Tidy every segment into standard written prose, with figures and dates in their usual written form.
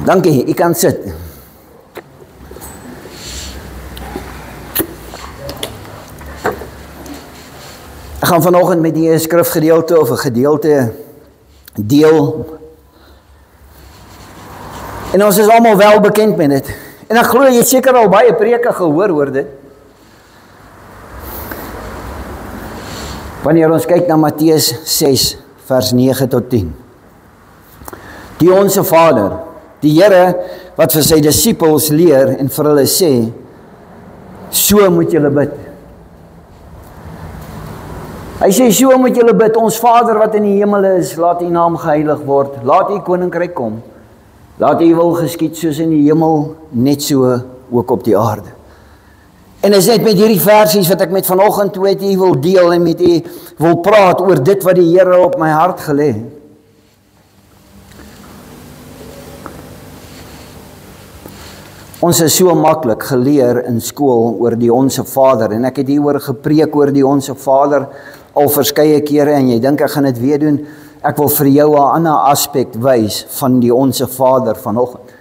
Dankie, u kan sit. Ek gaan vanoggend met die skrifgedeelte of 'n gedeelte deel. En ons is almal wel bekend met dit. En ek glo jy het seker al baie preke gehoor oor dit. Wanneer ons kyk na Matteus 6 vers 9 tot 10. Die Onse Vader, die Here wat vir sy disippels leer en vir hulle sê, so moet julle bid. Hy sê, so moet julle bid, ons Vader wat in die hemel is, laat u naam geheilig word, laat u koninkryk kom, laat u wil geskied soos in die hemel, net so ook op die aarde. En is net met hierdie versies wat ek met vanoggend met u wil deel en met u wil praat oor dit wat die Here op my hart gelê het. Ons is so maklik geleer in skool oor die Onse Vader en ek het hieroor gepreek oor die Onse Vader al verskeie kere en jy dink ek gaan dit weer doen. Ek wil vir jou 'n ander aspek wys van die Onse Vader vanoggend.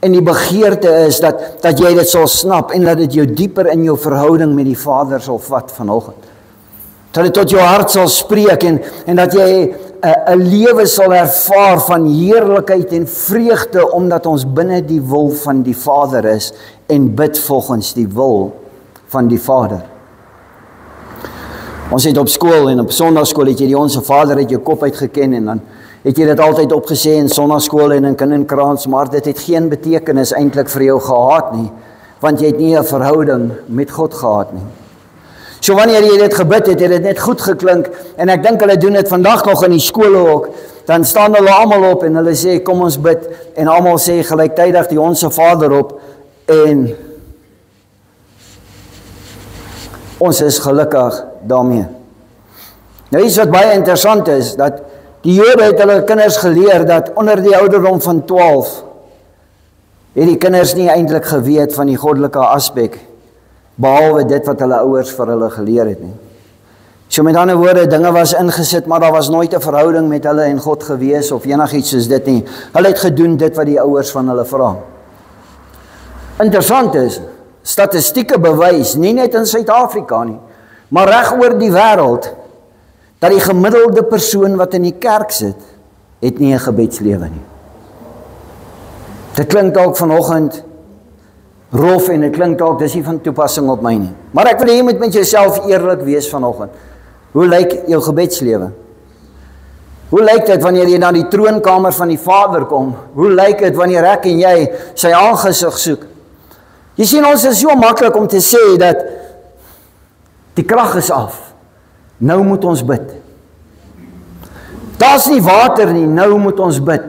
En die begeerte is dat jy dit sal snap en dat dit jou dieper in jou verhouding met die Vader sal vat vanoggend. Dat dit tot jou hart sal spreek en dat jy 'n lewe sal ervaar van heerlikheid en vreugde omdat ons binne die wil van die Vader is en bid volgens die wil van die Vader. Ons het op skool en op sonnaarskool het jy die Onse Vader uit jou kop uitgeken en dan het jy dit altyd opgesê in sonnaarskool en in kinderkraans, maar dit het geen betekenis eintlik vir jou gehad nie, want jy het nie 'n verhouding met God gehad nie. So wanneer jy dit gebid het dit net goed geklink en ek dink hulle doen dit vandag nog in die skole ook, dan staan hulle almal op en hulle sê kom ons bid en almal sê gelyktydig die Onse Vader op en ons is gelukkig daarmee. Nou iets wat baie interessant is, dat die Jode het hulle kinders geleer dat onder die ouderdom van 12 het die kinders nie eintlik geweet van die goddelike aspek behalwe dit wat hulle ouers vir hulle geleer het nie. So met ander woorde, dinge was ingesit, maar daar was nooit 'n verhouding met hulle en God gewees of enigiets soos dit nie. Hulle het gedoen dit wat die ouers van hulle vra. Interessant is, statistieke bewys, nie net in Suid-Afrika nie, maar reg oor die wêreld, dat die gemiddelde persoon wat in die kerk sit, het nie 'n gebedslewe nie. Dit klink dalk vanoggend rof en dit klink dalk dis nie van toepassing op my nie. Maar ek wil hê jy moet met jouself eerlik wees vanoggend. Hoe lyk jou gebedslewe? Hoe lyk dit wanneer jy na die troonkamer van die Vader kom? Hoe lyk dit wanneer ek en jy sy aangesig soek? Jy sien, ons is so maklik om te sê dat die krag is af. Nou moet ons bid. Daar's nie water nie, nou moet ons bid.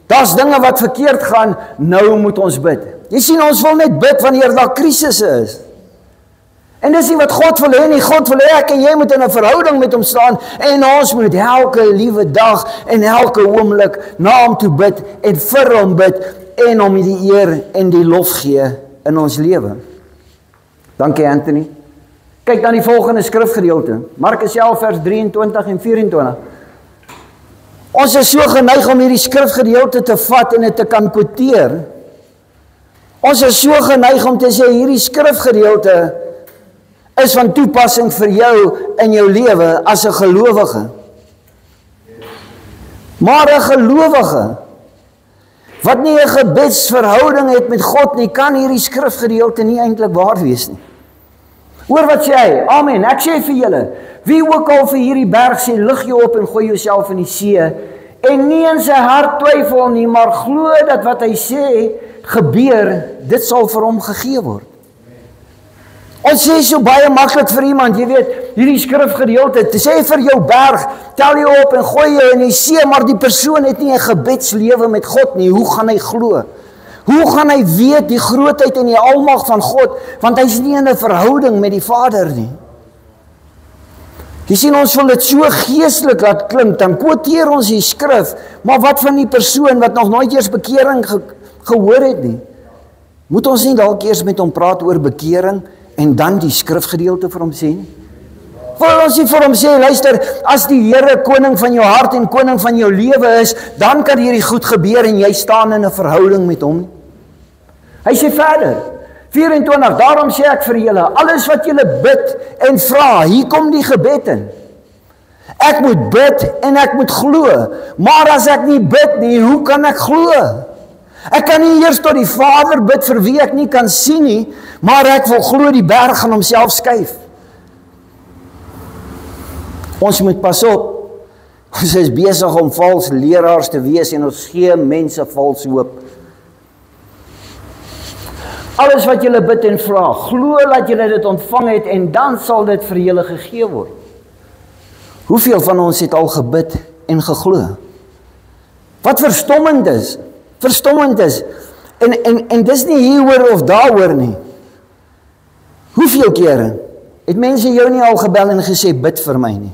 Daar's dinge wat verkeerd gaan, nou moet ons bid. Jy sien, ons wil net bid wanneer daar krisisse is. En dis nie wat God wil hê nie. God wil hê ek en jy moet in 'n verhouding met hom staan en ons moet elke liewe dag en elke oomblik na hom toe bid en vir hom bid en hom die eer en die lof gee in ons lewe. Dankie Anthony. Kyk dan die volgende skrifgedeelte. Markus 11 vers 23 en 24. Ons is so geneig om hierdie skrifgedeelte te vat en dit te kan quoteer. Ons is so geneig om te sê hierdie skrifgedeelte is van toepassing vir jou in jou lewe as 'n gelowige. Maar 'n gelowige wat nie 'n gebedsverhouding het met God nie, kan hierdie skrifgedeelte nie eintlik waar wees nie. Hoor wat sê hy? Amen. Ek sê vir julle, wie ook al vir hierdie berg sê, lig jou op en gooi jouself in die see, en nie in sy hart twyfel nie, maar glo dat wat hy sê gebeur, dit sal vir hom gegee word. Ons sê so baie maklik vir iemand, jy weet, hierdie skrifgedeelte, te sê vir jou berg, tel jou op en gooi jou in die see, maar die persoon het nie 'n gebedslewe met God nie, hoe gaan hy glo? Hoe gaan hy weet die grootheid en die almag van God, want hy is nie in 'n verhouding met die Vader nie. Jy sien, ons wil dit so geestelik laat klink, dan quoteer ons die skrif, maar wat van die persoon wat nog nooit eers bekering gehoor het nie? Moet ons nie dalk eers met hom praat oor bekering en dan die skrifgedeelte vir hom sê nie? Wil ons nie vir hom sê, luister, as die Here koning van jou hart en koning van jou lewe is, dan kan hierdie goed gebeur en jy staan in 'n verhouding met hom. Hy sê verder, 24, daarom sê ek vir julle, alles wat julle bid en vra, hier kom die gebed in. Ek moet bid en ek moet glo, maar as ek nie bid nie, hoe kan ek glo? Ek kan nie eers tot die Vader bid vir wie ek nie kan sien nie, maar ek wil glo die berg gaan homself skuif. Ons moet pas op, ons is besig om vals leraars te wees en ons gee mense vals hoop. Alles wat julle bid en vra, glo dat julle dit ontvang het en dan sal dit vir julle gegee word. Hoeveel van ons het al gebid en geglo? Wat verstommend is, en dis nie hieroor of daaroor nie. Hoeveel kere het mense jou nie al gebel en gesê, bid vir my nie?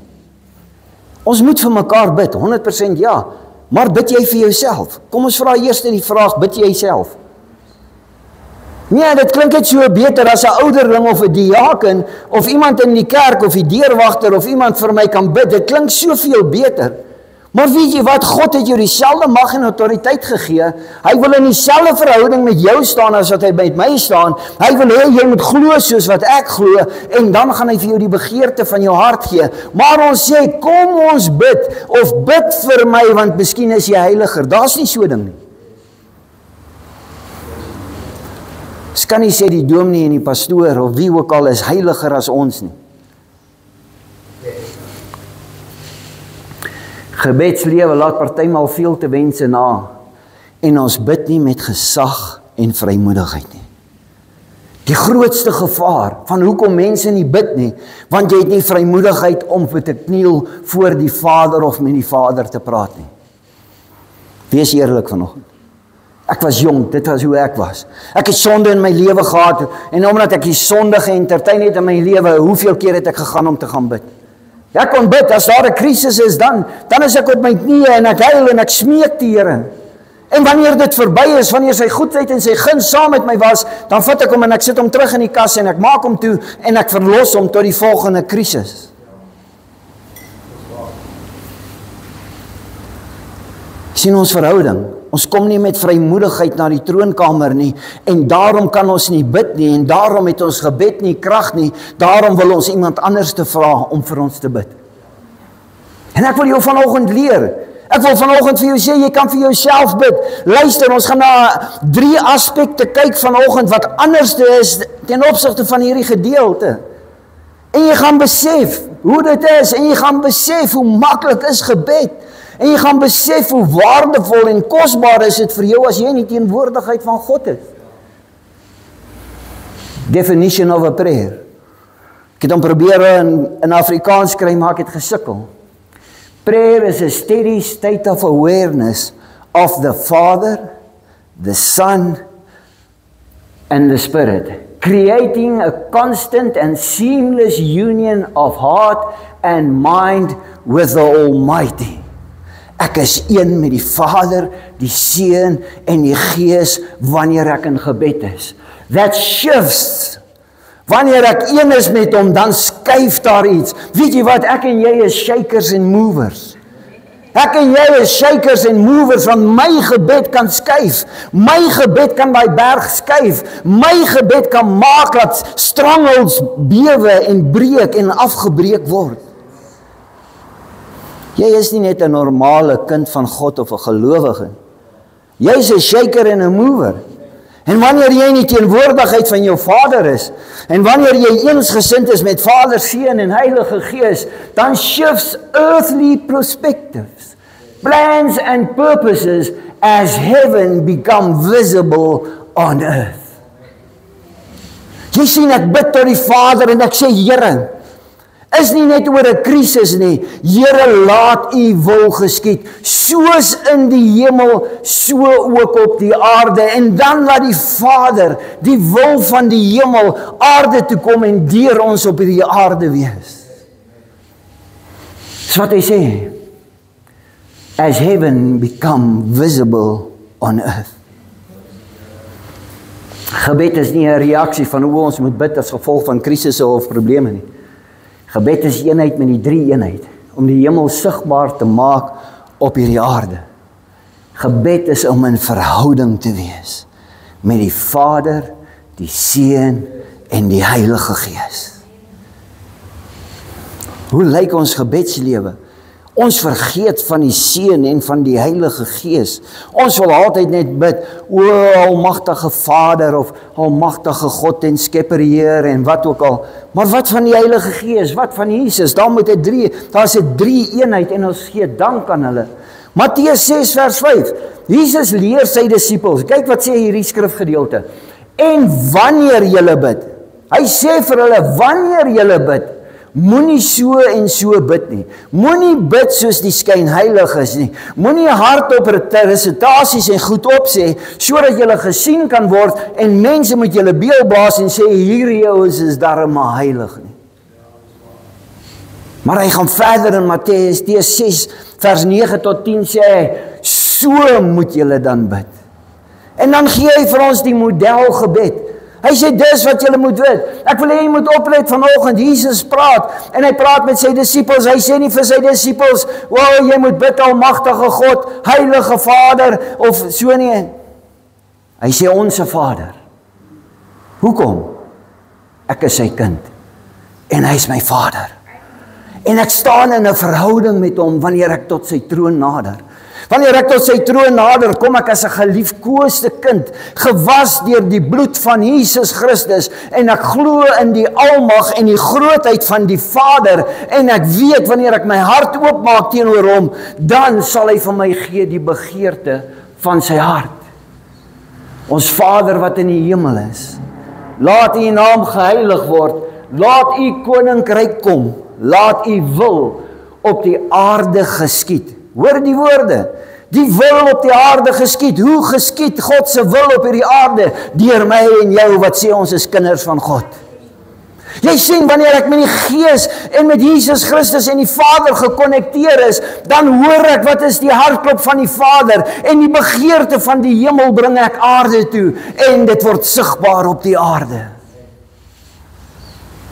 Ons moet vir mekaar bid, 100% ja, maar bid jy vir jouself? Kom ons vra eers die vraag, bid jy self? Nee, dit klink net so beter as 'n ouderling of 'n diaken, of iemand in die kerk, of die deurwagter, of iemand vir my kan bid, dit klink soveel beter. Maar weet jy wat, God het jou dieselfde mag en autoriteit gegee, hy wil in dieselfde verhouding met jou staan as wat hy met my staan, hy wil hê jy moet glo soos wat ek glo, en dan gaan hy vir jou die begeerte van jou hart gee, maar ons sê, kom ons bid, of bid vir my, want miskien is jy heiliger, daar's nie so ding nie. Ons kan nie sê die dominee en die pastoor, of wie ook al is heiliger as ons nie. Gebedslewe laat partymal veel te wense na, en ons bid nie met gesag en vrymoedigheid nie. Die grootste gevaar van hoekom mense nie bid nie, want jy het nie vrymoedigheid om te kniel voor die Vader of met die Vader te praat nie. Wees eerlik vanoggend. Ek was jong, dit was hoe ek was. Ek het sonde in my lewe gehad, en omdat ek die sonde geëntertein het in my lewe, hoeveel keer het ek gegaan om te gaan bid? Ek kon bid, as daar 'n krisis is, dan is ek op my knieë en ek huil en ek smeek die Here. En wanneer dit verby is, wanneer sy goedheid en sy guns saam met my was, dan vat ek hom en ek sit hom terug in die kas en ek maak hom toe en ek verlos hom tot die volgende krisis. Sien ons verhouding, ons kom nie met vrymoedigheid na die troonkamer nie, en daarom kan ons nie bid nie, en daarom het ons gebed nie krag nie, daarom wil ons iemand anders te vra om vir ons te bid. En ek wil jou vanoggend leer, ek wil vanoggend vir jou sê, jy kan vir jouself bid. Luister, ons gaan na 3 aspekte kyk vanoggend wat anders is ten opsigte van hierdie gedeelte. En jy gaan besef hoe dit is, en jy gaan besef hoe maklik is gebed. En jy gaan besef hoe waardevol en kosbaar is dit vir jou as jy in die teenwoordigheid van God is. Definition of a prayer. Ek het hom probeer in Afrikaans kry, maar ek het gesukkel. Prayer is a steady state of awareness of the Father, the Son, and the Spirit, creating a constant and seamless union of heart and mind with the Almighty. Ek is een met die Vader, die Seun en die Gees wanneer ek in gebed is. That shifts. Wanneer ek een is met hom, dan skuif daar iets. Weet jy wat, ek en jy is shakers en movers. Ek en jy is shakers en movers, want my gebed kan skuif. My gebed kan daai berg skuif. My gebed kan maak dat strangels bewe en breek en afgebreek word. Jy is nie net 'n normale kind van God of 'n gelowige. Jy is 'n shaker en 'n mover. En wanneer jy in die teenwoordigheid van jou Vader is, en wanneer jy eensgesind is met Vader, Seun en Heilige Gees, dan shifts earthly perspectives, plans and purposes as heaven become visible on earth. Jy sien, ek bid tot die Vader en ek sê, Here, is nie net oor 'n krisis nie. Here, laat u wil geskied, soos in die hemel, so ook op die aarde. En dan laat die Vader die wil van die hemel aarde toe kom en deur ons op die aarde wees. Dis wat hy sê. As heaven become visible on earth. Gebed is nie 'n reaksie van hoe ons moet bid as gevolg van krisisse of probleme nie. Gebed is eenheid met die drie eenheid, om die hemel sigbaar te maak op hierdie aarde. Gebed is om in verhouding te wees met die Vader, die Seun en die Heilige Gees. Hoe lyk ons gebedslewe? Ons vergeet van die Seun en van die Heilige Gees. Ons wil altyd net bid, o almagtige Vader of almagtige God en Skepper Heer en wat ook al. Maar wat van die Heilige Gees? Wat van Jesus? Daar's 'n drie eenheid en ons gee dank aan hulle. Matteus 6 vers 5. Jesus leer sy disippels. Kyk wat sê hierdie skrifgedeelte. En wanneer julle bid. Hy sê vir hulle, wanneer julle bid, moenie so en so bid nie. Moenie bid soos die skynheiliges nie. Moenie hardop resitasies en goed opsê, sodat julle gesien kan word en mense met julle beelbaas en sê, hierdie ouens is darem maar heilig nie. Maar hy gaan verder in Matteus 6 vers 9 tot 10 sê hy, so moet julle dan bid. En dan gee hy vir ons die model gebed. Hy sê, dis wat julle moet weet. Ek wil hê jy moet oplet vanoggend, Jesus praat, en hy praat met sy disippels, hy sê nie vir sy disippels, wow, jy moet bid almagtige God, heilige Vader, of so nie. Hy sê, onse Vader. Hoekom? Ek is sy kind, en hy is my Vader. En ek staan in 'n verhouding met hom, wanneer ek tot sy troon nader. Wanneer ek tot sy troon nader, kom ek as 'n geliefkoeste kind, gewas deur die bloed van Jesus Christus, en ek glo in die almag en die grootheid van die Vader, en ek weet, wanneer ek my hart oopmaak teenoor hom, dan sal hy vir my gee die begeerte van sy hart. Ons Vader wat in die hemel is, laat u naam geheilig word, laat u koninkryk kom, laat u wil op die aarde geskied. Hoor die woorde, die wil op die aarde geskied. Hoe geskied God se wil op hierdie aarde? Deur my en jou wat sê ons is kinders van God. Jy sien, wanneer ek met die Gees en met Jesus Christus en die Vader gekonnekteer is, dan hoor ek wat is die hartklop van die Vader en die begeerte van die hemel bring ek aarde toe en dit word sigbaar op die aarde.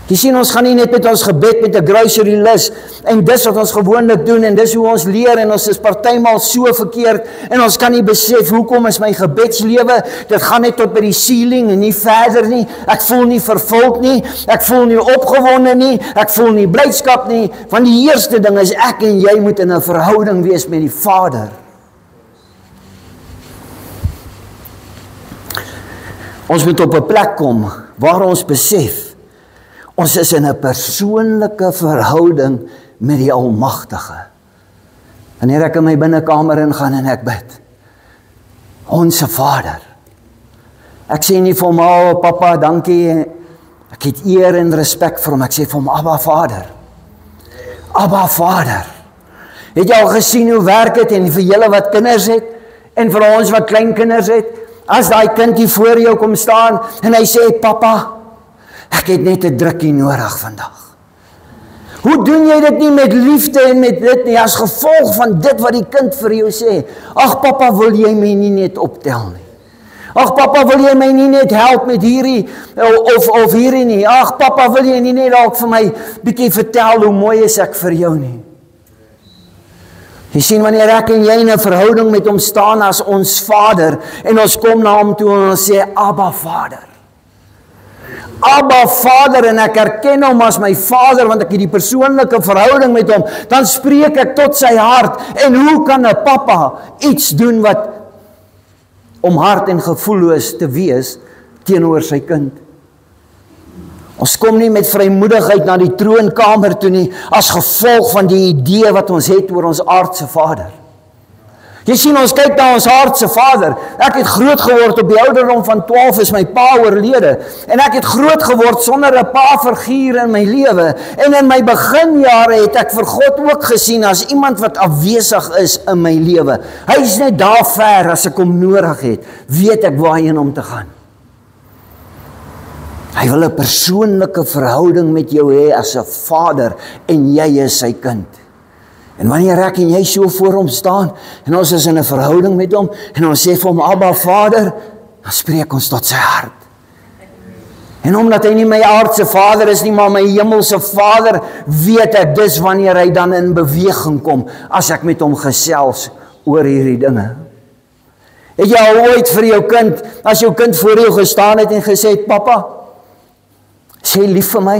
Jy sien, ons gaan nie net met ons gebed met 'n grocery list en dis wat ons gewoonlik doen en dis hoe ons leer en ons is partymal so verkeerd en ons kan nie besef hoekom is my gebedslewe, dit gaan net tot by die ceiling en nie verder nie. Ek voel nie vervuld nie, ek voel nie opgewonde nie, ek voel nie blydskap nie, want die eerste ding is ek en jy moet in 'n verhouding wees met die Vader. Ons moet op 'n plek kom waar ons besef ons is in 'n persoonlike verhouding met die Almagtige. Wanneer ek in my binnekamer ingaan en ek bid, onse Vader. Ek sê nie vir hom, oh, papa, dankie. Ek het eer en respek vir hom. Ek sê vir hom, Abba Vader. Abba Vader. Het jy al gesien hoe werk dit en vir julle wat kinders het en vir ons wat kleinkinders het, as daai kind hier voor jou kom staan en hy sê, papa, ek het net 'n drukkie nodig vandag. Hoe doen jy dit nie met liefde en met dit nie, as gevolg van dit wat die kind vir jou sê? Ag papa, wil jy my nie net optel nie? Ag papa, wil jy my nie net help met hierdie of hierdie nie? Ag papa, wil jy nie net dalk vir my bietjie vertel hoe mooi is ek vir jou nie? Jy sien, wanneer ek en jy in 'n verhouding met hom staan as ons Vader en ons kom na hom toe en ons sê, Abba Vader. Abba Vader, en ek erken hom as my Vader, want ek het die persoonlike verhouding met hom, dan spreek ek tot sy hart, en hoe kan 'n papa iets doen wat om hart en gevoelloos te wees teenoor sy kind? Ons kom nie met vrymoedigheid na die troonkamer toe nie, as gevolg van die idee wat ons het oor ons aardse Vader. Jy sien, ons kyk na ons aardse Vader. Ek het groot geword op die ouderdom van 12 is my pa oorlede. En ek het groot geword sonder 'n pa-figuur in my lewe. En in my beginjare het ek vir God ook gesien as iemand wat afwesig is in my lewe. Hy is net daar ver as ek hom nodig het. Weet ek waarheen om te gaan. Hy wil 'n persoonlike verhouding met jou hê as 'n Vader en jy is sy kind. En wanneer ek en jy so voor hom staan, en ons is in 'n verhouding met hom, en ons sê vir hom, Abba Vader, dan spreek ons tot sy hart. En omdat hy nie my aardse vader is nie, maar my hemelse vader, weet ek dis wanneer hy dan in beweging kom, as ek met hom gesels oor hierdie dinge. Het jy al ooit vir jou kind, as jou kind voor jou gestaan het en gesê het, papa, is jy lief vir my?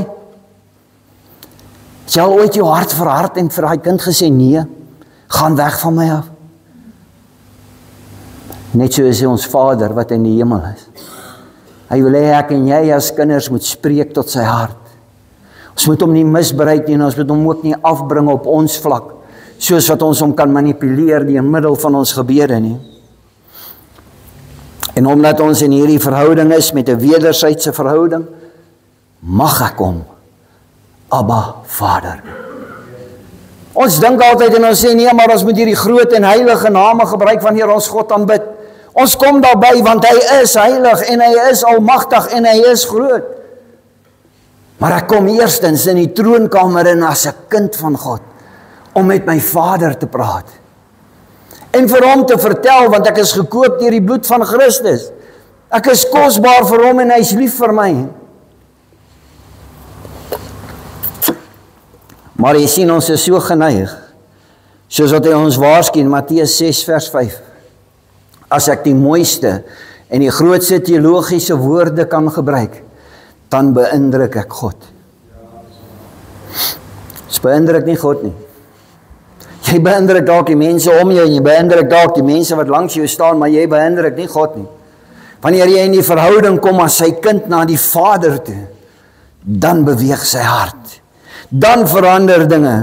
Het jy al ooit jou hart verhard en vir die kind gesê, nee, gaan weg van my af? Net so is hy ons Vader wat in die hemel is. Hy wil hê ek en jy as kinders moet spreek tot sy hart. Ons moet hom nie misbruik nie, en ons moet hom ook nie afbring op ons vlak, soos wat ons hom kan manipuleer deur middel van ons gebede nie. En omdat ons in hierdie verhouding is met 'n wederwysige verhouding, mag ek hom Abba Vader. Ons dink altyd en ons sê nee, maar ons moet hierdie groot en heilige name gebruik wanneer ons God aanbid. Ons kom daarby want hy is heilig en hy is almagtig en hy is groot. Maar ek kom eerstens in die troonkamer in as 'n kind van God om met my Vader te praat. En vir hom te vertel, want ek is gekoop deur die bloed van Christus. Ek is kosbaar vir hom en hy is lief vir my. Maar jy sien, ons is so geneig, soos wat hy ons waarsku in Matteus 6 vers 5. As ek die mooiste en die grootste teologiese woorde kan gebruik, dan beïndruk ek God. Dis beïndruk nie God nie. Jy beïndruk dalk die mense om jou, en jy beïndruk dalk die mense wat langs jou staan, maar jy beïndruk nie God nie. Wanneer jy in die verhouding kom as sy kind na die Vader toe, dan beweeg sy hart. Dan verander dinge.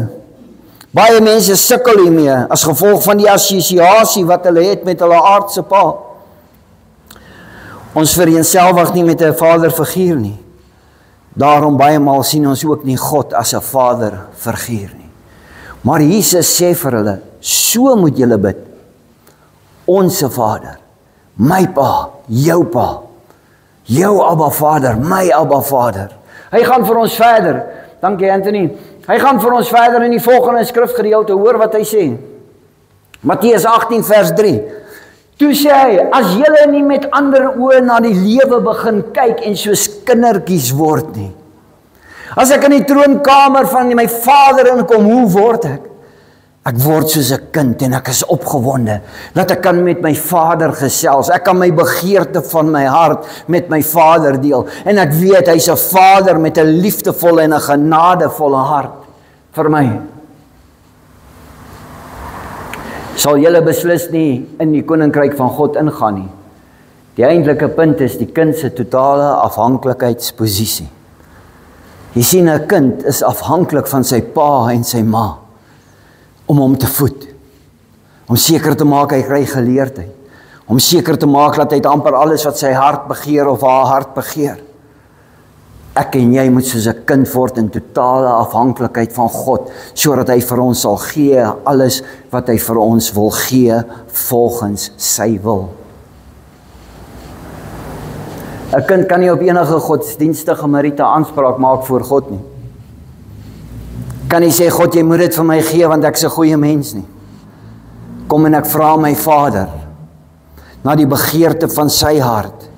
Baie mense sukkel hiermee as gevolg van die assosiasie wat hulle het met hulle aardse pa. Ons vereenselwig nie met 'n vaderfiguur nie. Daarom baie maal sien ons ook nie God as 'n vaderfiguur nie. Maar Jesus sê vir hulle, so moet julle bid. Onse Vader, my pa, jou pa, jou Abba Vader, my Abba Vader. Hy gaan vir ons verder. Dankie Anthony. Hy gaan vir ons verder in die volgende skrifgedeelte, hoor wat hy sê. Matteus 18 vers 3. Toe sê hy, as julle nie met ander oë na die lewe begin kyk en soos kindertjies word nie. As ek in die troonkamer van my Vader inkom, hoe word ek? Ek word soos 'n kind en ek is opgewonde, dat ek kan met my Vader gesels. Ek kan my begeerte van my hart met my Vader deel. En ek weet, hy's 'n Vader met 'n liefdevolle en 'n genadevolle hart vir my. Sal julle beslis nie in die koninkryk van God ingaan nie. Die eintlike punt is die kind se totale afhanklikheidsposisie. Jy sien, 'n kind is afhanklik van sy pa en sy ma om hom te voed, om seker te maak hy kry geleerdheid, om seker te maak dat hy amper alles wat sy hart begeer of haar hart begeer. Ek en jy moet soos 'n kind word in totale afhanklikheid van God, sodat hy vir ons sal gee alles wat hy vir ons wil gee volgens sy wil. 'n Kind kan nie op enige godsdienstige meriete aanspraak maak voor God nie. Kan nie sê, God, jy moet dit vir my gee, want ek is 'n goeie mens nie. Kom en ek vra my Vader, na die begeerte van sy hart,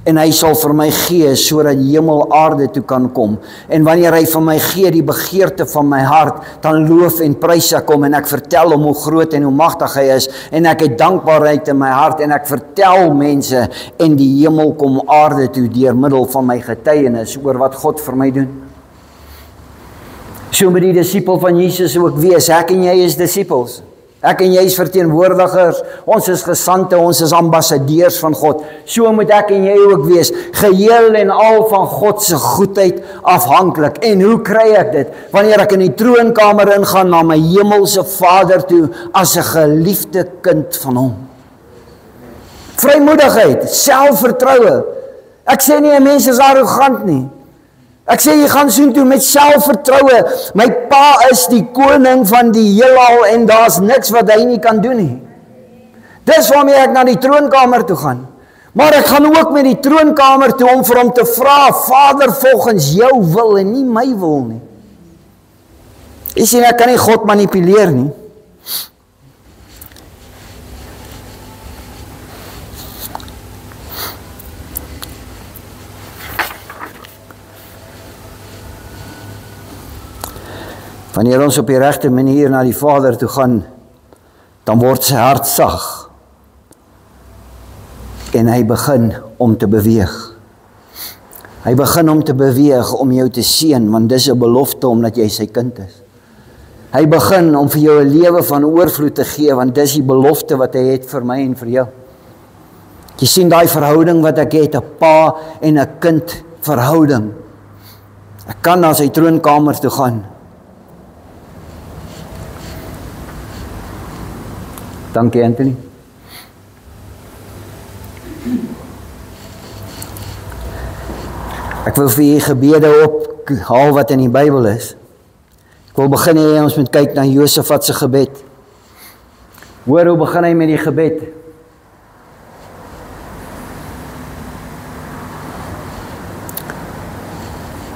en hy sal vir my gee, sodat hemel aarde toe kan kom. En wanneer hy vir my gee, die begeerte van my hart, dan loof en prys ek hom, en ek vertel hom hoe groot en hoe magtig hy is, en ek het dankbaarheid in my hart, en ek vertel mense, en die hemel kom aarde toe, deur middel van my getuienis, oor wat God vir my doen. So moet die disipel van Jesus ook wees. Ek en jy is disipels. Ek en jy is verteenwoordigers. Ons is gesande, ons is ambassadeurs van God. So moet ek en jy ook wees. Geheel en al van God se goedheid afhanklik. En hoe kry ek dit? Wanneer ek in die troonkamer ingaan na my hemelse Vader toe as 'n geliefde kind van hom. Vrymoedigheid, selfvertroue. Ek sê nie 'n mens is arrogant nie. Ek sê jy gaan soontoe met selfvertroue. My pa is die koning van die heelal en daar's niks wat hy nie kan doen nie. Dis waarmee ek na die troonkamer toe gaan. Maar ek gaan ook met die troonkamer toe om vir hom te vra, Vader, volgens jou wil en nie my wil nie. Jy sien, ek kan nie God manipuleer nie. Wanneer ons op die regte manier na die Vader toe gaan, dan word sy hart sag. En hy begin om te beweeg. Hy begin om te beweeg om jou te seën, want dis 'n belofte omdat jy sy kind is. Hy begin om vir jou 'n lewe van oorvloed te gee, want dis die belofte wat hy het vir my en vir jou. Jy sien daai verhouding wat ek het, 'n pa en 'n kind verhouding. Ek kan na sy troonkamer toe gaan. Dankie, Anthony. Ek wil vir julle gebede ophaal wat in die Bybel is. Ek wil begin hê ons moet kyk na Josafat se gebed. Hoor hoe begin hy met die gebed?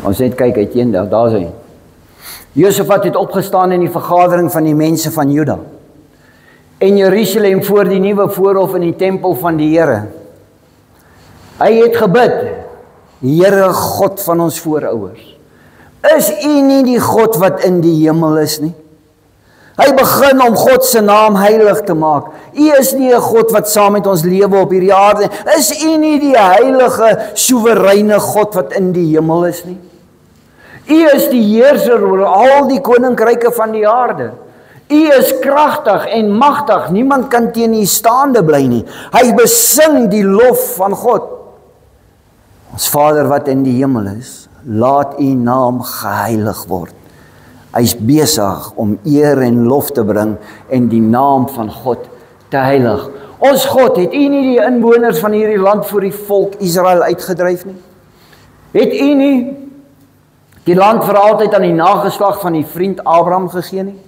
Ons net kyk uiteendag, daar is hy. Josafat het opgestaan in die vergadering van die mense van Juda. In Jerusalem voor die nuwe voorhof in die tempel van die Here. Hy het gebid, Here God van ons voorouers, is U nie die God wat in die hemel is nie? Hy begin om God se naam heilig te maak. U is nie 'n God wat saam met ons lewe op hierdie aarde. Is U nie die heilige, soewereine God wat in die hemel is nie? U is die heerser oor al die koninkryke van die aarde. U is kragtig en magtig. Niemand kan teen U staande bly nie. Hy besing die lof van God. Ons Vader wat in die hemel is, laat U naam geheilig word. Hy's besig om eer en lof te bring en die naam van God te heilig. Ons God, het U nie die inwoners van hierdie land vir die volk Israel uitgedryf nie? Het U nie die land vir altyd aan die nageslag van die vriend Abraham gegee nie?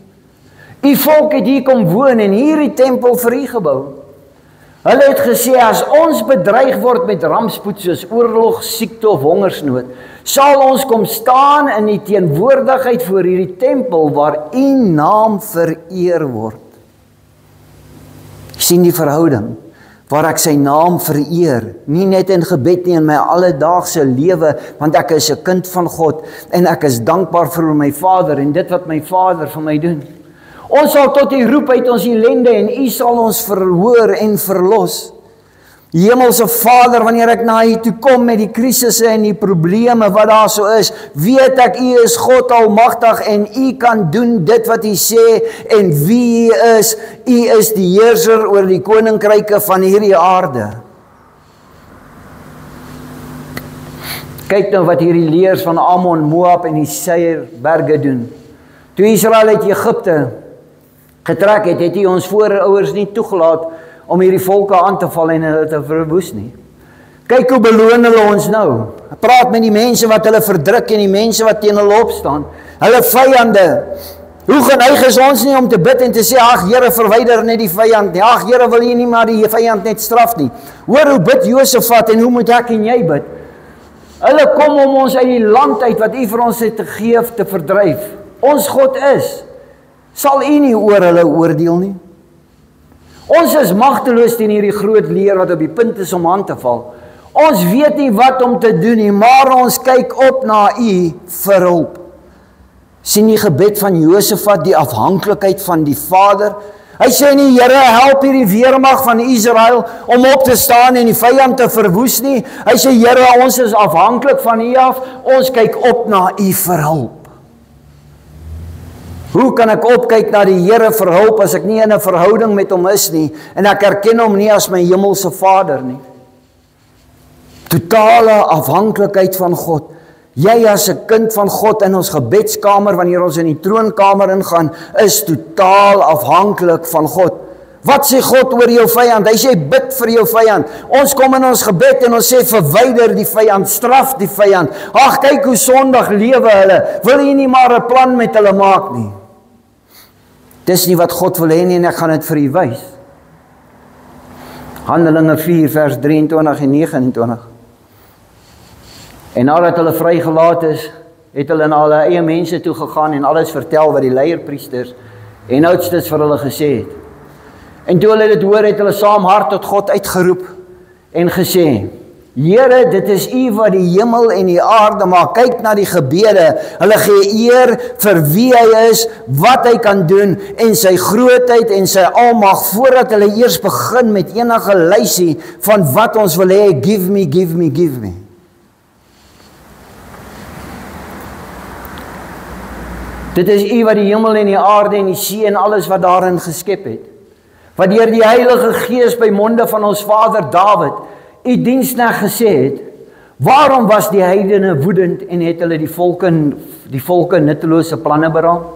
U volk het hier kom woon en hierdie tempel vir U gebou. Hulle het gesê, as ons bedreig word met rampspoed soos oorlog, siekte of hongersnood, sal ons kom staan in die teenwoordigheid voor hierdie tempel waar U naam vereer word. Sien die verhouding waar ek sy naam vereer, nie net in gebed nie, in my alledaagse lewe, want ek is 'n kind van God en ek is dankbaar vir my Vader en dit wat my Vader vir my doen. Ons sal tot U roep uit ons ellende en U sal ons verhoor en verlos. Hemelse Vader, wanneer ek na U toe kom met die krisisse en die probleme wat daar so is, weet ek U is God almagtig en U kan doen dit wat U sê en wie U is. U is die heerser oor die koninkryke van hierdie aarde. Kyk nou wat hierdie leers van Ammon, Moab en die Seirberge doen. Toe Israel uit Egipte getrek het, het U ons voorouers nie toegelaat om hierdie volke aan te val en hulle te verwoes nie. Kyk hoe beloon hulle ons nou. Praat met die mense wat hulle verdruk en die mense wat teen hulle opstaan. Hulle vyande. Hoe geneig is ons nie om te bid en te sê, ag Here, verwyder net die vyand nie. Ag Here, wil U nie maar die vyand net straf nie. Hoor hoe bid Josafat en hoe moet ek en jy bid? Hulle kom om ons uit die land uit wat U vir ons het gegee te verdryf. Ons God is. Sal U nie oor hulle oordeel nie? Ons is magteloos teen hierdie groot leer wat op die punt is om aan te val. Ons weet nie wat om te doen nie, maar ons kyk op na U vir hulp. Sien die gebed van Josafat, die afhanklikheid van die Vader. Hy sê nie, Here, help hierdie weermag van Israel om op te staan en die vyand te verwoes nie. Hy sê, Here, ons is afhanklik van U af. Ons kyk op na U vir hulp. Hoe kan ek opkyk na die Here vir hulp as ek nie in 'n verhouding met Hom is nie en ek erken Hom nie as my hemelse Vader nie? Totale afhanklikheid van God. Jy as 'n kind van God in ons gebedskamer, wanneer ons in die troonkamer ingaan, is totaal afhanklik van God. Wat sê God oor jou vyand? Hy sê bid vir jou vyand. Ons kom in ons gebed en ons sê verwyder die vyand, straf die vyand. Ag, kyk hoe sondig lewe hulle. Wil U nie maar 'n plan met hulle maak nie? Dis nie wat God wil hê nie en ek gaan dit vir U wys. Handelinge 4 vers 23 en 29. En nadat hulle vrygelaat is, het hulle na hulle eie mense toe gegaan en alles vertel wat die leierpriesters en oudstes vir hulle gesê het. En toe hulle dit hoor, het hulle saam hard tot God uitgeroep en gesê, Here, dit is U wat die hemel en die aarde maak. Kyk na die gebede. Hulle gee eer vir wie hy is, wat hy kan doen en sy grootheid en sy almag voordat hulle eers begin met enige lysie van wat ons wil hê. Give me, give me, give me. Dit is U wat die hemel en die aarde en die see en alles wat daarin geskep het. Wat deur die Heilige Gees by monde van ons vader Dawid U diensknegt gesê het, waarom was die heidene woedend en het hulle die volke nuttelose planne beraam?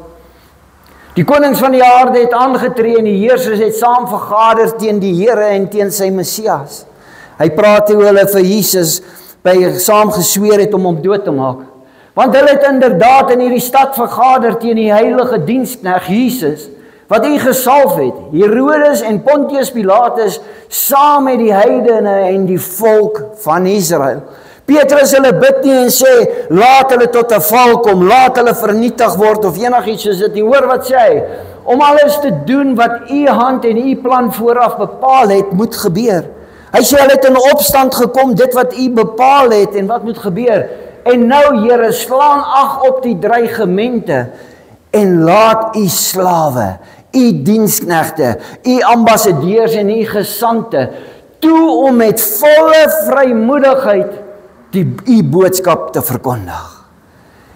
Die konings van die aarde het aangetree en die heersers het saam vergader teen die Here en teen sy Messias. Hy praat hoe hulle vir Jesus saam gesweer het om hom dood te maak. Want hulle het inderdaad in hierdie stad vergader teen die heilige diensknegt Jesus, wat U gesalf het, Herodes en Pontius Pilatus, saam met die heidene en die volk van Israel. Petrus hulle bid nie en sê, laat hulle tot 'n val kom, laat hulle vernietig word, of enigiets soos dit nie. Hoor wat sê hy? Om alles te doen wat U hand en U plan vooraf bepaal het, moet gebeur. Hy sê, hulle het in opstand gekom, dit wat U bepaal het, en wat moet gebeur? En nou, Here, slaan ag op die dreigemente, en laat U slawe, U diensknegte, U ambassadeurs en U gesante, toe om met volle vrymoedigheid U boodskap te verkondig.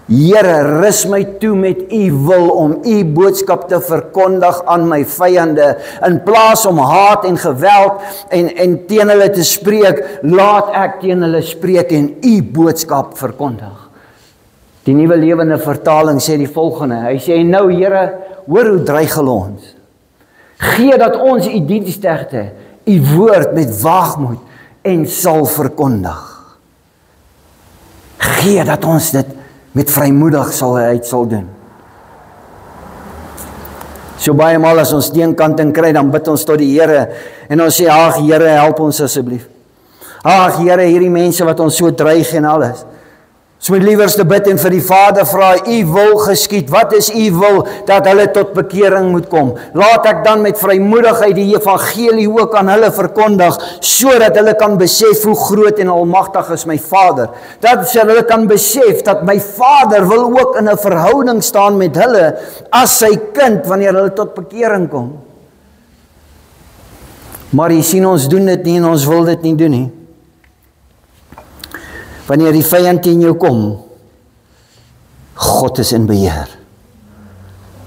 Here, rus my toe met U wil om U boodskap te verkondig aan my vyande, in plaas om haat en geweld en teen hulle te spreek, laat ek teen hulle spreek en U boodskap verkondig. Die Nuwe Lewende Vertaling sê die volgende, hy sê, nou Here, hoor hoe dreig hulle ons. Gee dat ons U diensknegte, U woord met waagmoed en sal verkondig. Gee dat ons dit met vrymoedig sal doen. So baie maal as ons teenkanting kry, dan bid ons tot die Here en ons sê, ag Here, help ons asseblief. Ag Here, hierdie mense wat ons so dreig en alles. Ons moet liewerste bid en vir die Vader vra, U wil geskied. Wat is U wil? Dat hulle tot bekering moet kom. Laat ek dan met vrymoedigheid die evangelie ook aan hulle verkondig, sodat hulle kan besef hoe groot en almagtig is my Vader. Dat hulle kan besef dat my Vader wil ook in 'n verhouding staan met hulle as sy kind wanneer hulle tot bekering kom. Maar jy sien, ons doen dit nie en ons wil dit nie doen nie. Wanneer die vyand teen jou kom, God is in beheer.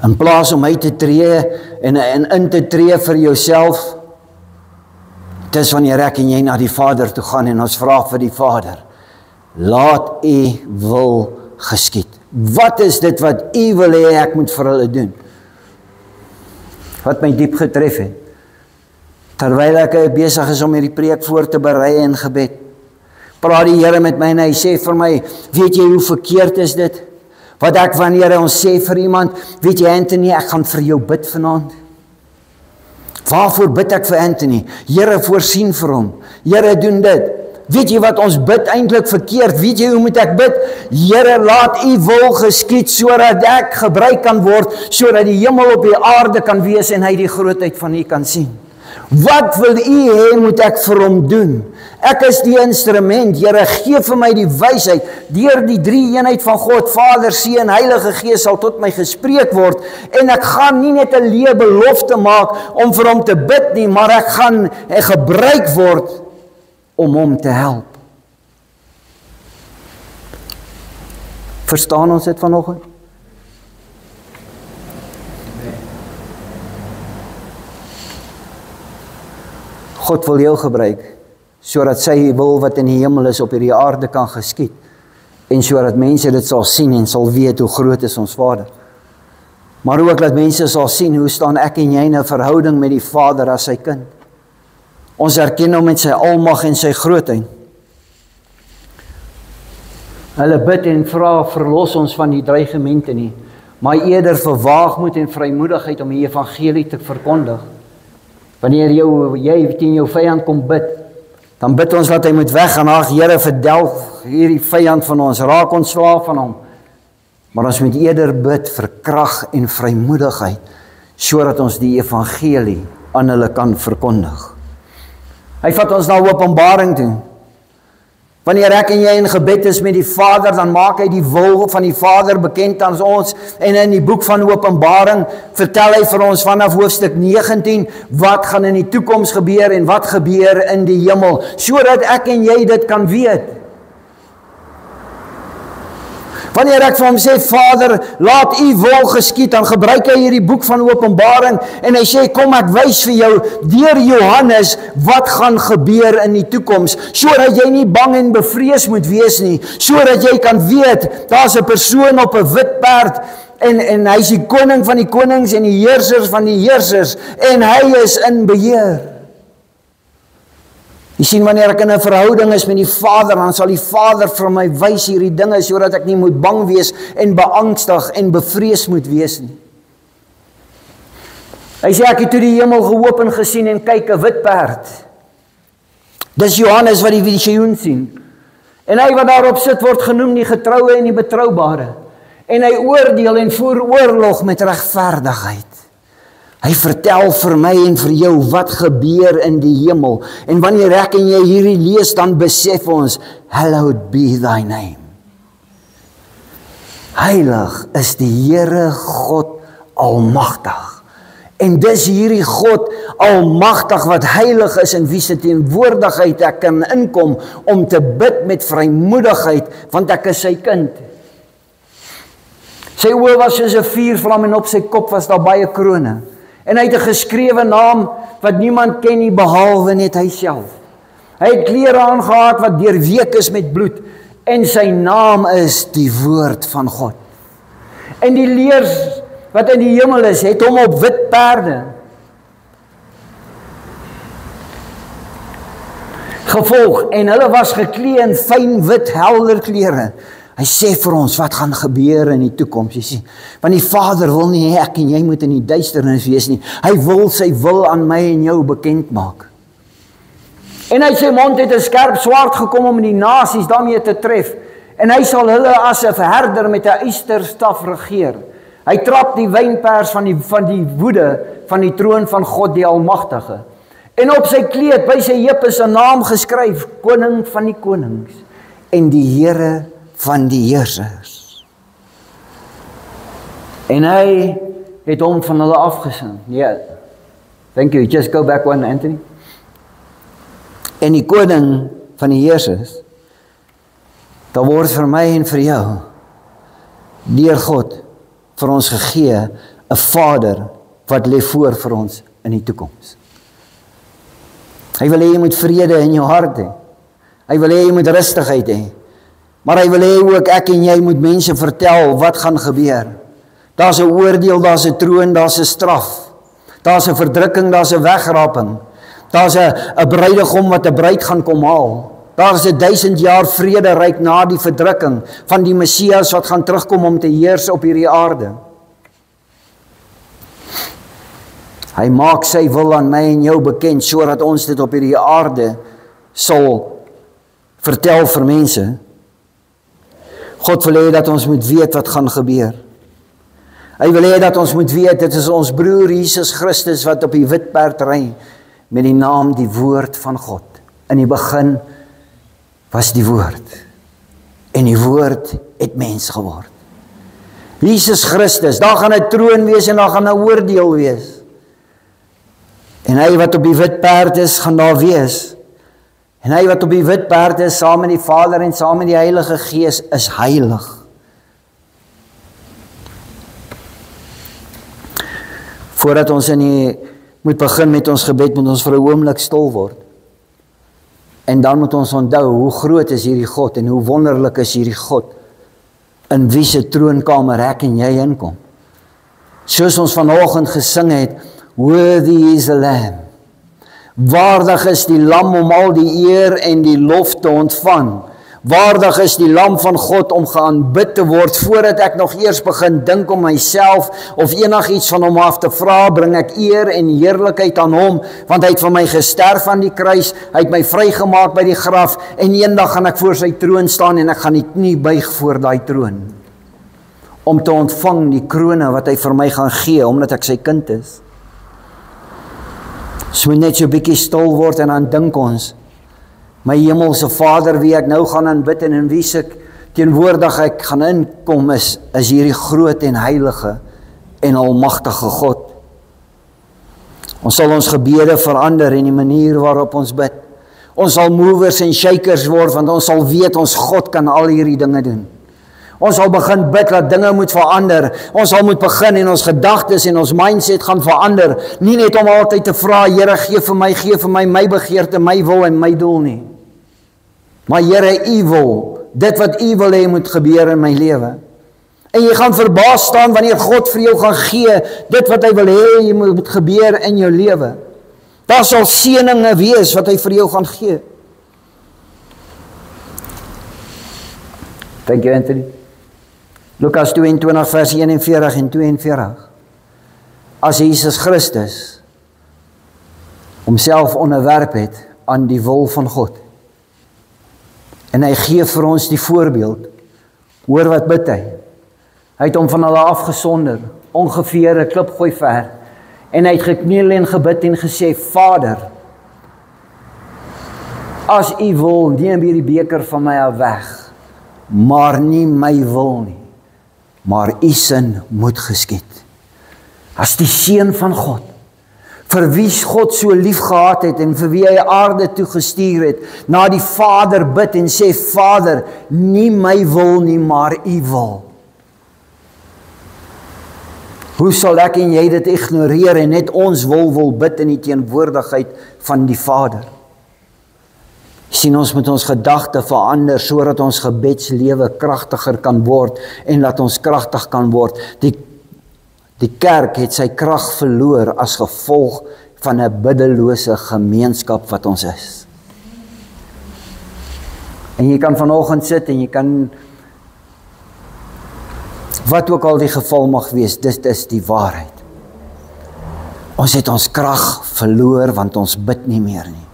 In plaas om hy te tree en in te tree vir jouself, dis wanneer ek en jy na die Vader toe gaan en ons vra vir die Vader, laat U wil geskied. Wat is dit wat U wil hê ek moet vir hulle doen? Wat my diep getref het, terwyl ek besig is om hierdie preek voor te berei in gebed, praat die Here met my en hy sê vir my, weet jy hoe verkeerd is dit? Wat ek wanneer ons sê vir iemand, weet jy Anthony, ek gaan vir jou bid vanaand. Waarvoor bid ek vir Anthony? Here, voorsien vir hom. Here, doen dit. Weet jy wat ons bid eintlik verkeerd? Weet jy hoe moet ek bid? Here, laat U wil geskied sodat ek gebruik kan word, sodat die hemel op die aarde kan wees en hy die grootheid van U kan sien. Wat wil U hê moet ek vir hom doen? Ek is die instrument, Here, gee vir my die wysheid, deur die drie eenheid van God, Vader, Seun, Heilige Gees sal tot my gespreek word, en ek gaan nie net 'n leë belofte maak om vir hom te bid nie, maar ek gaan gebruik word om hom te help. Verstaan ons dit vanoggend? God wil jou gebruik, sodat sy wil wat in die hemel is op hierdie aarde kan geskied, en sodat mense dit sal sien en sal weet hoe groot is ons Vader. Maar ook dat mense sal sien hoe staan ek en jy in 'n verhouding met die Vader as sy kind. Ons erken hom met sy almag en sy grootheid. Hulle bid en vra, verlos ons van die dreigemente nie, maar eerder vir waagmoed en vrymoedigheid om die evangelie te verkondig. Wanneer jy teen jou vyand kom bid, dan bid ons dat hy moet weggaan. Ag Here, verdelg hierdie vyand van ons, raak ons slaaf van hom. Maar ons moet eerder bid vir krag en vrymoedigheid, sodat ons die evangelie aan hulle kan verkondig. Hy vat ons na Openbaring toe. Wanneer ek en jy in gebed is met die Vader, dan maak hy die wil van die Vader bekend aan ons, en in die boek van Openbaring vertel hy vir ons vanaf hoofstuk 19 wat gaan in die toekoms gebeur en wat gebeur in die hemel, sodat ek en jy dit kan weet. Wanneer ek vir hom sê, Vader, laat u wil geskied, dan gebruik hy hierdie boek van Openbaring, en hy sê, kom ek wys vir jou, deur Johannes, wat gaan gebeur in die toekoms, sodat jy nie bang en bevrees moet wees nie, sodat jy kan weet, daar's 'n persoon op 'n wit perd, en hy is die koning van die konings, en die heersers van die heersers, en hy is in beheer. Jy sien, wanneer ek in 'n verhouding is met die Vader, dan sal die Vader vir my wys hierdie dinge, sodat ek nie moet bang wees en beangstig en bevrees moet wees nie. Hy sê, ek het toe die hemel geopen gesien en kyk 'n wit perd. Dis Johannes wat die visioen sien. En hy wat daarop sit word genoem die getroue en die betroubare. En hy oordeel en voer oorlog met regverdigheid. Hy vertel vir my en vir jou wat gebeur in die hemel. En wanneer ek en jy hierdie lees, dan besef ons, hallowed be thy name. Heilig is die Here God almagtig. En dis hierdie God almagtig wat heilig is, en wie se teenwoordigheid ek kan inkom om te bid met vrymoedigheid, want ek is sy kind. Sy oë was soos 'n vuurvlam en op sy kop was daar baie krone. En hy het 'n geskrewe naam wat niemand ken nie behalwe net hy self. Hy het klere aangehad wat deurweek is met bloed, en sy naam is die Woord van God. En die leers wat in die hemel is, het hom op wit perde gevolg, en hulle was geklee in fyn wit helder klere. Hy sê vir ons wat gaan gebeur in die toekoms, jy sien. Want die Vader wil nie ek en jy moet in die duisternis wees nie. Hy wil sy wil aan my en jou bekend maak. En uit sy mond het 'n skerp swaard gekom om die nasies daarmee te tref. En hy sal hulle as 'n herder met 'n ysterstaf regeer. Hy trap die wynpers van die woede van die troon van God die Almagtige. En op sy kleed by sy heup is 'n naam geskryf, Koning van die konings en die Here van die heersers. En hy het hom van hulle afgesing. Ja. Thank you. Just go back one, Anthony. En die koning van die heersers, daar word vir my en vir jou deur God vir ons gegee 'n Vader wat lê voor vir ons in die toekoms. Hy wil hê jy moet vrede in jou hart hê. Hy wil hê jy moet rustigheid hê. Maar hy wil hê ook ek en jy moet mense vertel wat gaan gebeur. Daar's 'n oordeel, daar's 'n troon, daar's 'n straf. Daar's 'n verdrukking, daar's 'n wegraping. Daar's 'n bruidegom wat 'n bruid gaan kom haal. Daar's 1000 jaar vrederyk na die verdrukking van die Messias wat gaan terugkom om te heers op hierdie aarde. Hy maak sy wil aan my en jou bekend, sodat ons dit op hierdie aarde sal vertel vir mense. God wil hê dat ons moet weet wat gaan gebeur. Hy wil hê dat ons moet weet, dit is ons broer Jesus Christus wat op die wit perd ry, met die naam die Woord van God. In die begin was die Woord, en die Woord het mens geword. Jesus Christus, daar gaan 'n troon wees en daar gaan 'n oordeel wees. En hy wat op die wit perd is, gaan daar wees. En hy wat op die wit perd is, saam met die Vader en saam met die Heilige Gees, is heilig. Voordat ons moet begin met ons gebed, moet ons vir 'n oomblik stil word. En dan moet ons onthou, hoe groot is hierdie God, en hoe wonderlik is hierdie God, in wie se troonkamer ek en jy inkom. Soos ons vanoggend gesing het, worthy is the Lamb. Waardig is die lam om al die eer en die lof te ontvang. Waardig is die lam van God om geaanbid te word, voordat ek nog eers begin dink om myself of enigiets van hom af te vra, bring ek eer en heerlikheid aan hom, want hy het vir my gesterf aan die kruis, hy het my vrygemaak by die graf, en eendag gaan ek voor sy troon staan, en ek gaan die knie buig voor daai troon, om te ontvang die krone wat hy vir my gaan gee, omdat ek sy kind is. So net so 'n bietjie stil word, en dan dink ons, My hemelse Vader, wie ek nou gaan aanbid en in wie se teenwoordig ek gaan inkom, is hierdie groot en heilige en almagtige God. Ons sal ons gebede verander en die manier waarop ons bid. Ons sal movers en shakers word, want ons sal weet ons God kan al hierdie dinge doen. Ons sal begin bid dat dinge moet verander. Ons sal moet begin en ons gedagtes en ons mindset gaan verander. Nie net om altyd te vra, Here, gee vir my begeerte, my wil en my doel nie. Maar Here, U wil, dit wat U wil hê moet gebeur in my lewe. En jy gaan verbaas staan wanneer God vir jou gaan gee, dit wat hy wil hê jy moet gebeur in jou lewe. Daar sal seëninge wees wat hy vir jou gaan gee. Thank you, Anthony. Lukas 22 vers 41 en 42. As Jesus Christus homself onderwerp het aan die wil van God, en hy gee vir ons die voorbeeld, hoor wat bid hy. Hy het hom van hulle afgesonder, ongeveer 'n klipgooi ver, en hy het gekniel en gebid en gesê, Vader, as U wil, neem hierdie beker van my af weg, maar nie my wil nie, maar U sin moet geskied. As die Seun van God, vir wie God so lief gehad het en vir wie hy aarde toe gestuur het, na die Vader bid en sê, Vader, nie my wil nie, maar U wil. Hoe sal ek en jy dit ignoreer en net ons wil bid in die teenwoordigheid van die Vader? Sien, ons moet ons gedagte verander sodat ons gebedslewe kragtiger kan word en dat ons kragtig kan word. Die kerk het sy krag verloor as gevolg van 'n biddelose gemeenskap wat ons is. En jy kan vanoggend sit en jy kan, wat ook al die geval mag wees, dit is die waarheid. Ons het ons krag verloor want ons bid nie meer nie.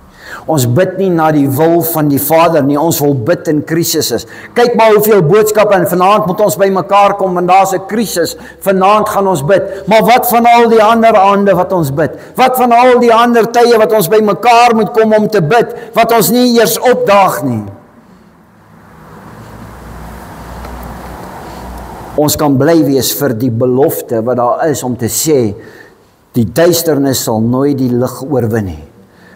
Ons bid nie na die wil van die Vader nie, ons wil bid in krisisse. Kyk maar hoeveel boodskappe, en vanaand moet ons by mekaar kom, want daar's 'n krisis, vanaand gaan ons bid. Maar wat van al die ander aande wat ons bid? Wat van al die ander tye wat ons by mekaar moet kom om te bid, wat ons nie eers opdaag nie? Ons kan bly wees vir die belofte wat daar is om te sê, die duisternis sal nooit die lig oorwin nie.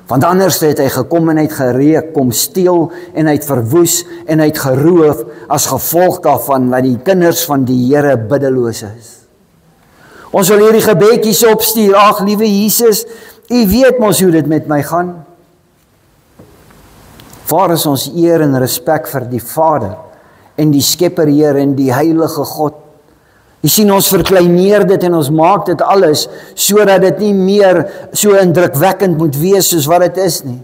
Want anders het hy gekom en hy het gereek, kom steel en hy het verwoes en hy het geroof as gevolg daarvan dat die kinders van die Here biddeloos is. Ons wil hierdie gebedjies opstuur. Ag, liewe Jesus, U weet mos hoe dit met my gaan. Waar is ons eer en respek vir die Vader en die Skepper Heer en die Heilige God? Jy sien, ons verkleineer dit en ons maak dit alles sodat dit nie meer so indrukwekkend moet wees soos wat dit is nie.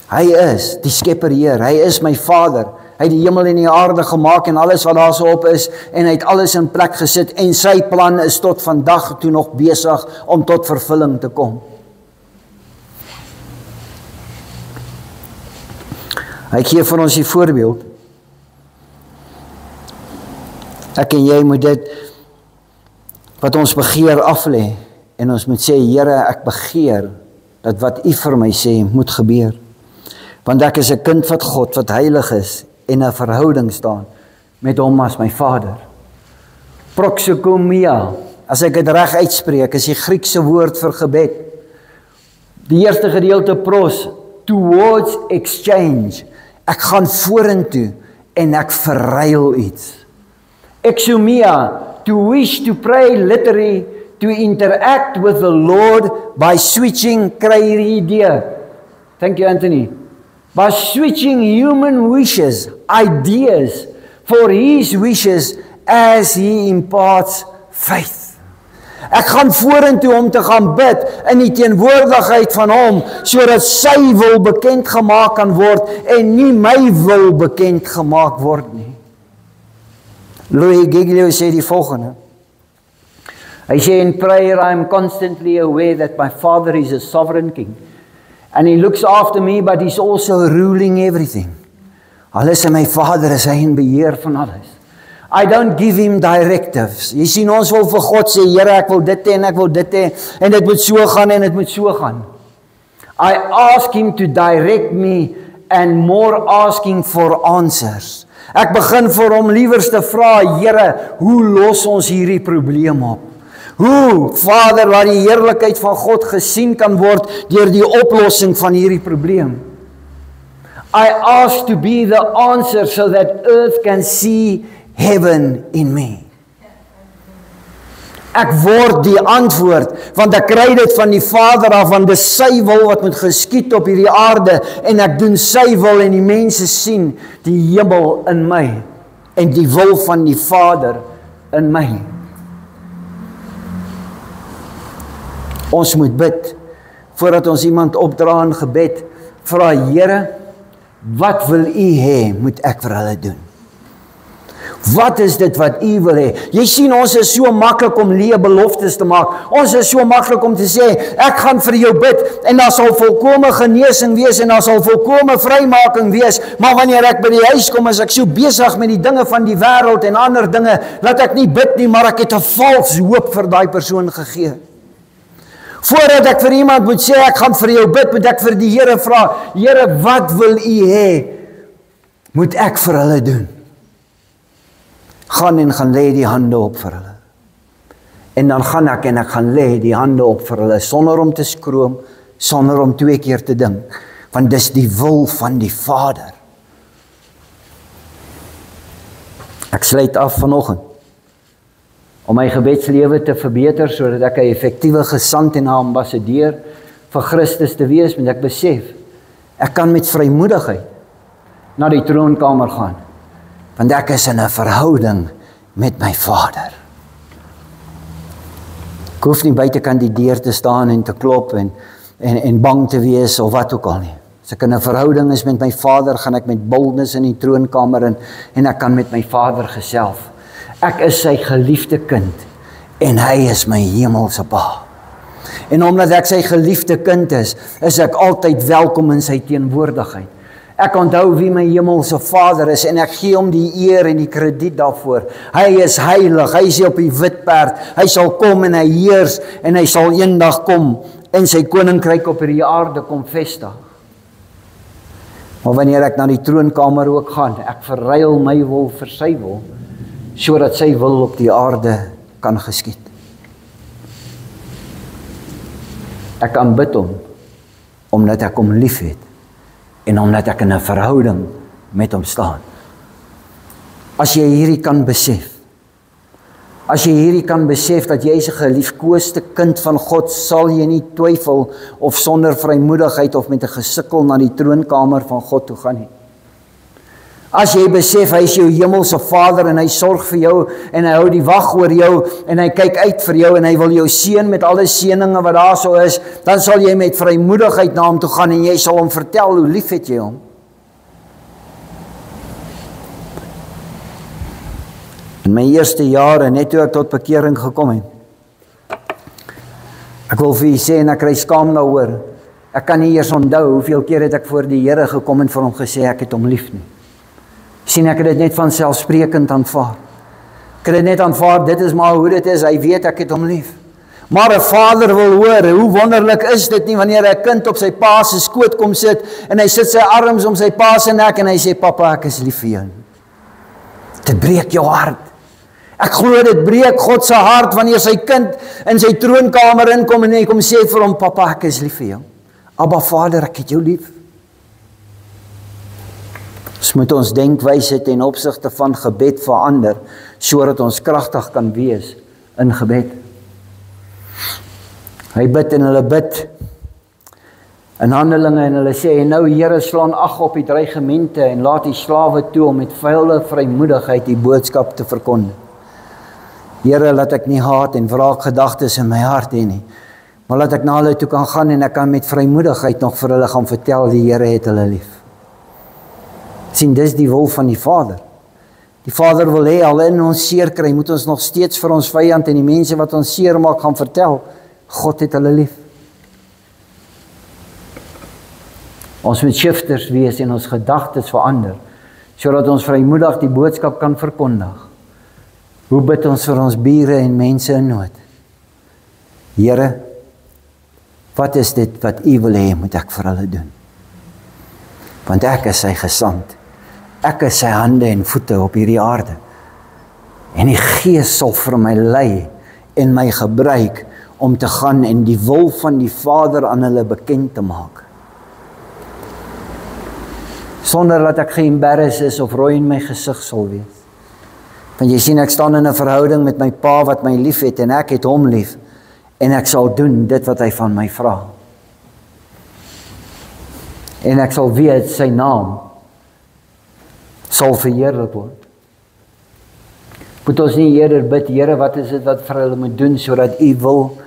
Hy is die Skepper Heer, hy is my Vader. Hy het die hemel en die aarde gemaak en alles wat daar so op is, en hy het alles in plek gesit en sy plan is tot vandag toe nog besig om tot vervulling te kom. Hy gee vir ons die voorbeeld. Ek en jy moet dit wat ons begeer aflê en ons moet sê, Here, ek begeer dat wat U vir my sê moet gebeur. Want ek is 'n kind van God wat heilig is en 'n verhouding staan met hom as my Vader. Proxokomia, as ek dit reg uitspreek, is die Griekse woord vir gebed. Die eerste gedeelte pros, towards exchange. Ek gaan vorentoe en ek verruil iets. Exumia, to wish to pray, literally to interact with the Lord by switching idea. Thank you, Anthony. By switching human wishes, ideas, for His wishes as He imparts faith. Ek gaan vorentoe om te gaan bid in die teenwoordigheid van Hom, sodat sy wil bekend gemaak kan word en nie my wil bekend gemaak word nie. Louis Giglio sê die volgende. Hy sê, in prayer I am constantly aware that my Father is a sovereign King and He looks after me, but He's also ruling everything. Al is my Vader, is Hy in beheer van alles. I don't give Him directives. Jy sien, ons wil vir God sê, Here, ek wil dit hê en ek wil dit hê en dit moet so gaan en dit moet so gaan. I ask him to direct me and more asking for answers. Ek begin vir hom liewers te vra, Here, hoe los ons hierdie probleem op? Hoe, Vader, waar die heerlikheid van God gesien kan word deur die oplossing van hierdie probleem? I ask to be the answer so that earth can see heaven in me. Ek word die antwoord, want ek kry dit van die Vader af, want dis sy wil wat moet geskied op hierdie aarde, en ek doen sy wil, en die mense sien die hemel in my, en die wil van die Vader in my. Ons moet bid, voordat ons iemand opdra in gebed, vra, Here, wat wil U hê, moet ek vir hulle doen? Wat is dit wat U wil hê? Jy sien, ons is so maklik om leë beloftes te maak. Ons is so maklik om te sê, ek gaan vir jou bid, en daar sal volkome genesing wees, en daar sal volkome vrymaking wees, maar wanneer ek by die huis kom, is ek so besig met die dinge van die wêreld en ander dinge, dat ek nie bid nie, maar ek het 'n vals hoop vir daai persoon gegee. Voordat ek vir iemand moet sê, ek gaan vir jou bid, moet ek vir die Here vra, Here, wat wil U hê, moet ek vir hulle doen? Gaan en gaan lê die hande op vir hulle. En dan gaan ek en ek gaan lê die hande op vir hulle, sonder om te skroom, sonder om 2 keer te dink, want dis die wil van die Vader. Ek sluit af vanoggend, om my gebedslewe te verbeter, sodat ek 'n effektiewe gesant en 'n ambassadeur vir Christus te wees, moet ek besef, ek kan met vrymoedigheid na die troonkamer gaan, want ek is in 'n verhouding met my Vader. Ek hoef nie buitekant die deur te staan en te klop en bang te wees of wat ook al nie. As ek in 'n verhouding is met my Vader, gaan ek met boldness in die troonkamer en ek kan met my Vader gesels. Ek is sy geliefde kind en hy is my hemelse Pa. En omdat ek sy geliefde kind is ek altyd welkom in sy teenwoordigheid. Ek onthou wie my hemelse Vader is en ek gee hom die eer en die krediet daarvoor. Hy is heilig, hy is op die wit perd, hy sal kom en hy heers en hy sal eendag kom en sy koninkryk op hierdie aarde kom vestig. Maar wanneer ek na die troonkamer ook gaan, ek verruil my wil vir sy wil, sodat sy wil op die aarde kan geskied. Ek aanbid hom, omdat ek hom lief het, en omdat ek in 'n verhouding met hom staan. As jy hierdie kan besef, dat jy is 'n geliefkoeste kind van God, sal jy nie twyfel of sonder vrymoedigheid of met 'n gesukkel na die troonkamer van God toe gaan nie. As jy besef, hy is jou hemelse Vader en hy sorg vir jou en hy hou die wag oor jou en hy kyk uit vir jou en hy wil jou seën met alle seëninge wat daar so is, dan sal jy met vrymoedigheid na hom toe gaan en jy sal hom vertel hoe lief het jy hom. In my eerste jare, net toe ek tot bekering gekom het, ek wil vir jy sê en ek kry skaam daaroor, ek kan nie eers onthou hoeveel keer het ek voor die Here gekom en vir hom gesê ek het hom lief nie. Sien, ek het dit net van selfsprekend aanvaar. Ek het dit net aanvaar, dit is maar hoe dit is, hy weet ek het hom lief. Maar 'n vader wil hoor, hoe wonderlik is dit nie, wanneer 'n kind op sy pa se skoot kom sit, en hy sit sy arms om sy pa se nek, en hy sê, papa, ek is lief vir jou. Dit breek jou hart. Ek glo dit breek God se hart, wanneer sy kind in sy troonkamer inkom, en hy kom sê vir hom, papa, ek is lief vir jou. Abba Vader, ek het jou lief. Ons moet ons denkwyse ten opsigte van gebed verander, sodat ons kragtig kan wees in gebed. Hy bid en hulle bid in Handelinge en hulle sê, en nou Here, slaan ag op die dreigemente en laat die slawe toe om met vuile vrymoedigheid die boodskap te verkondig. Here, laat ek nie haat en wraak gedagtes in my hart hê nie, maar laat ek na hulle toe kan gaan en ek kan met vrymoedigheid nog vir hulle gaan vertel, die Here het hulle lief. Sien, dis die wil van die Vader. Die Vader wil hê, al in ons seer kry, moet ons nog steeds vir ons vyand en die mense wat ons seer maak gaan vertel, God het hulle lief. Ons moet shifters wees en ons gedagtes verander, sodat ons vrymoedig die boodskap kan verkondig. Hoe bid ons vir ons bure en mense in nood? Here, Wat is dit wat U wil hê moet ek vir hulle doen? Want ek is sy gesant. Ek is sy hande en voete op hierdie aarde. En die Gees sal vir my lei en my gebruik om te gaan en die wil van die Vader aan hulle bekend te maak. Sonder dat ek geembarrass is of rooi in my gesig sal wees. Want jy sien, ek staan in 'n verhouding met my pa wat my lief het en ek het hom lief. En ek sal doen dit wat hy van my vra. En ek sal weet sy naam sal verheerlik word. Moet ons nie eerder bid, Here, wat is dit wat vir hulle moet doen sodat U wil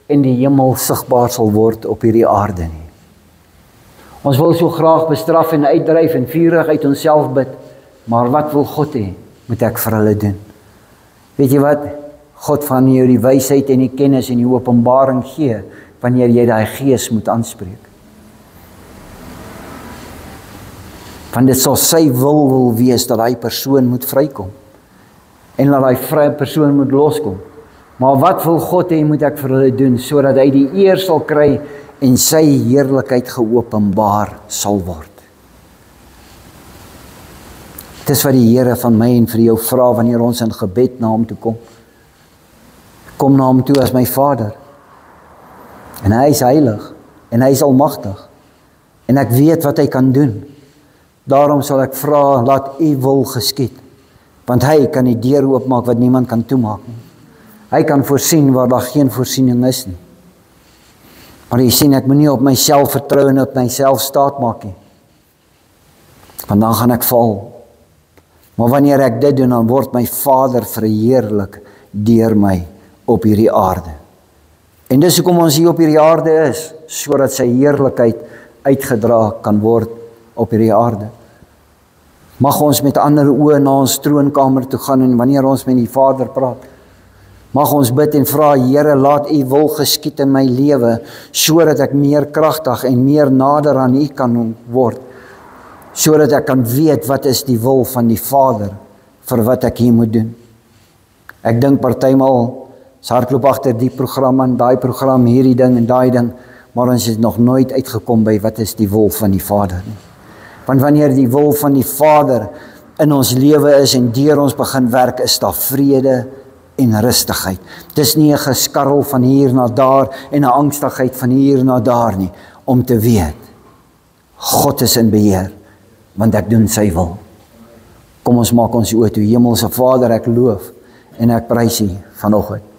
in die hemel sigbaar sal word op hierdie aarde nie. Ons wil so graag bestraf en uitdryf en vurig uit onsself bid, maar wat wil God hê moet ek vir hulle doen? Weet jy wat? God van jou die wysheid en die kennis en die openbaring gee wanneer jy daai Gees moet aanspreek. Want dit sal sy wil wees dat daai persoon moet vrykom en dat daai persoon moet loskom. Maar wat wil God hê moet ek vir hulle doen sodat hy die eer sal kry en sy heerlikheid geopenbaar sal word? Dis wat die Here van my en vir jou vra wanneer ons in gebed na hom toe kom. Kom na hom toe as my Vader. En hy is heilig en hy is almagtig. En ek weet wat hy kan doen. Daarom sal ek vra, laat U wil geskied. Want hy kan die deur oopmaak wat niemand kan toemaak nie. Hy kan voorsien waar daar geen voorsiening is nie. Maar jy sien, ek moet nie op myself vertrou en op myself staat maak nie. Want dan gaan ek val. Maar wanneer ek dit doen, dan word my Vader verheerlik deur my op hierdie aarde. En dis hoekom ons hier op hierdie aarde is, sodat sy heerlikheid uitgedra kan word op hierdie aarde. Mag ons met ander oë na ons troonkamer toe gaan en wanneer ons met die Vader praat, mag ons bid en vra, Here, laat U wil geskied in my lewe, sodat ek meer kragtig en meer nader aan U kan word, sodat ek kan weet wat is die wil van die Vader vir wat ek hier moet doen. Ek dink partymal hardloop agter die program en daai program, hierdie ding en daai ding, maar ons het nog nooit uitgekom by wat is die wil van die Vader nie. Want wanneer die wil van die Vader in ons lewe is en deur ons begin werk, is daar vrede en rustigheid. Dis nie 'n geskarrel van hier na daar en 'n angstigheid van hier na daar nie, om te weet, God is in beheer, want ek doen sy wil. Kom ons maak ons oë toe. Hemelse Vader, ek loof en ek prys U vanoggend.